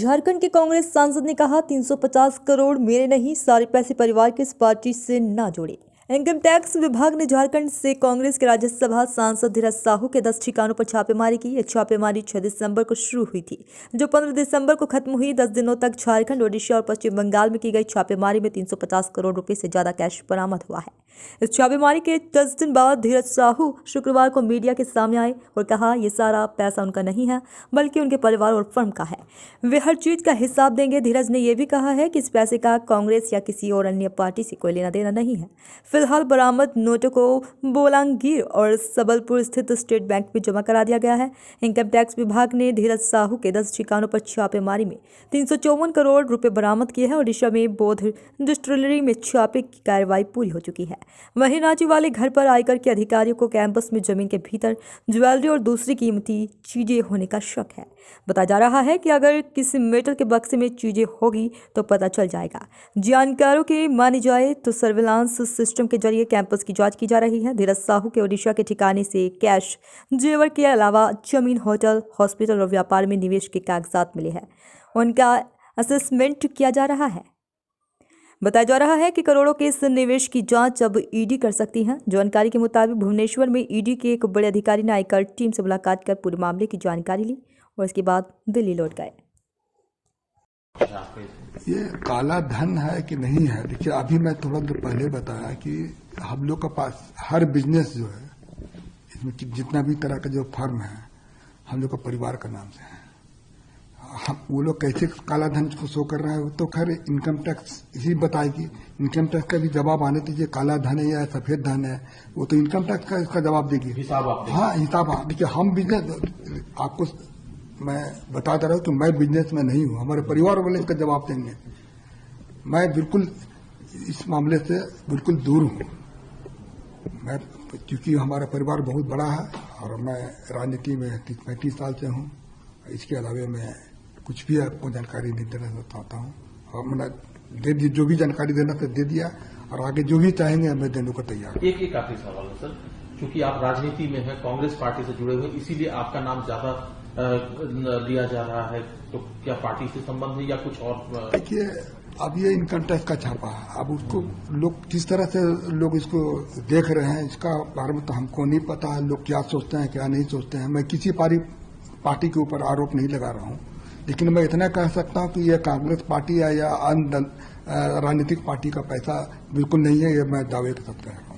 झारखंड के कांग्रेस सांसद ने कहा 350 करोड़ मेरे नहीं, सारे पैसे परिवार के, इस पार्टी से ना जोड़े। इनकम टैक्स विभाग ने झारखंड से कांग्रेस के राज्यसभा सांसद धीरज साहू के 10 ठिकानों पर छापेमारी की। यह छापेमारी 6 दिसंबर को शुरू हुई थी, जो 15 दिसंबर को खत्म हुई। 10 दिनों तक झारखंड, ओडिशा और पश्चिम बंगाल में की गई छापेमारी में 350 करोड़ रुपए से ज्यादा कैश बरामद हुआ है। इस छापेमारी के 10 दिन बाद धीरज साहू शुक्रवार को मीडिया के सामने आए और कहा, ये सारा पैसा उनका नहीं है, बल्कि उनके परिवार और फर्म का है। वे हर चीज का हिसाब देंगे। धीरज ने यह भी कहा है कि इस पैसे का कांग्रेस या किसी और अन्य पार्टी से कोई लेना देना नहीं है। फिलहाल बरामद नोटों को बोलांगीर और सबलपुर स्थित स्टेट बैंक में जमा करा दिया गया है। इनकम टैक्स विभाग ने धीरज साहू के 10 ठिकानों पर छापेमारी में 354 करोड़ रुपए बरामद किए हैं। ओडिशा में बौद्ध डिस्टिलरी में छापे की कार्रवाई पूरी हो चुकी है। वहीं रांची वाले घर पर आयकर के अधिकारियों को कैंपस में जमीन के भीतर ज्वेलरी और दूसरी कीमती चीजें होने का शक है। बताया जा रहा है कि अगर किसी मेटल के बक्से में चीजें होगी तो पता चल जाएगा। जानकारों की मानी जाए तो सर्विलांस सिस्टम के जरिए कैंपस की जांच की जा रही है। धीरज साहू के ओडिशा के ठिकाने से कैश, जेवर के अलावा जमीन, होटल, हॉस्पिटल और व्यापार में निवेश के कागजात मिले हैं। उनका असेसमेंट किया जा रहा है। बताया जा रहा है कि करोड़ों के इस निवेश की जांच अब ईडी कर सकती है। जानकारी के मुताबिक भुवनेश्वर में ईडी के एक बड़े अधिकारी ने आयकर टीम से मुलाकात कर पूरे मामले की जानकारी ली और इसके बाद दिल्ली लौट गए। ये काला धन है कि नहीं है, देखिए अभी मैं थोड़ा देर पहले बताया कि हम लोग के पास हर बिजनेस जो है, इसमें जितना भी तरह का जो फर्म है, हम लोग का परिवार का नाम से है। हम वो लोग कैसे काला धन को शो कर रहे हैं, तो खैर इनकम टैक्स इसी बताएगी। इनकम टैक्स का भी जवाब आने दीजिए, काला धन है या सफेद धन है, वो तो इनकम टैक्स का इसका जवाब देगी। हिसाब आप हाँ, हिसाब। देखिए हम बिजनेस, आपको मैं बता दे रहा हूँ कि मैं बिजनेस में नहीं हूँ, हमारे परिवार वाले इसका जवाब देंगे। मैं बिल्कुल इस मामले से बिल्कुल दूर हूँ। मैं, क्योंकि हमारा परिवार बहुत बड़ा है और मैं राजनीति में 35 साल से हूँ। इसके अलावा मैं कुछ भी आपको जानकारी नहीं देना चाहता हूँ और मैंने दे दी, जो भी जानकारी देना था दे दिया, और आगे जो भी चाहेंगे मैं देने को तैयार हूँ। एक आखिरी सवाल है सर, क्योंकि आप राजनीति में हैं, कांग्रेस पार्टी से जुड़े हुए, इसीलिए आपका नाम ज्यादा लिया जा रहा है, तो क्या पार्टी से संबंध है या कुछ और? देखिए अब ये इनकम टैक्स का छापा है, अब उसको लोग किस तरह से लोग इसको देख रहे हैं, इसका बारे में तो हमको नहीं पता है। लोग क्या सोचते हैं क्या नहीं सोचते हैं। मैं किसी पार्टी के ऊपर आरोप नहीं लगा रहा हूँ, लेकिन मैं इतना कह सकता हूँ कि यह कांग्रेस पार्टी है या अन्य राजनीतिक पार्टी का पैसा बिल्कुल नहीं है, ये मैं दावे के साथ कह रहा हूँ।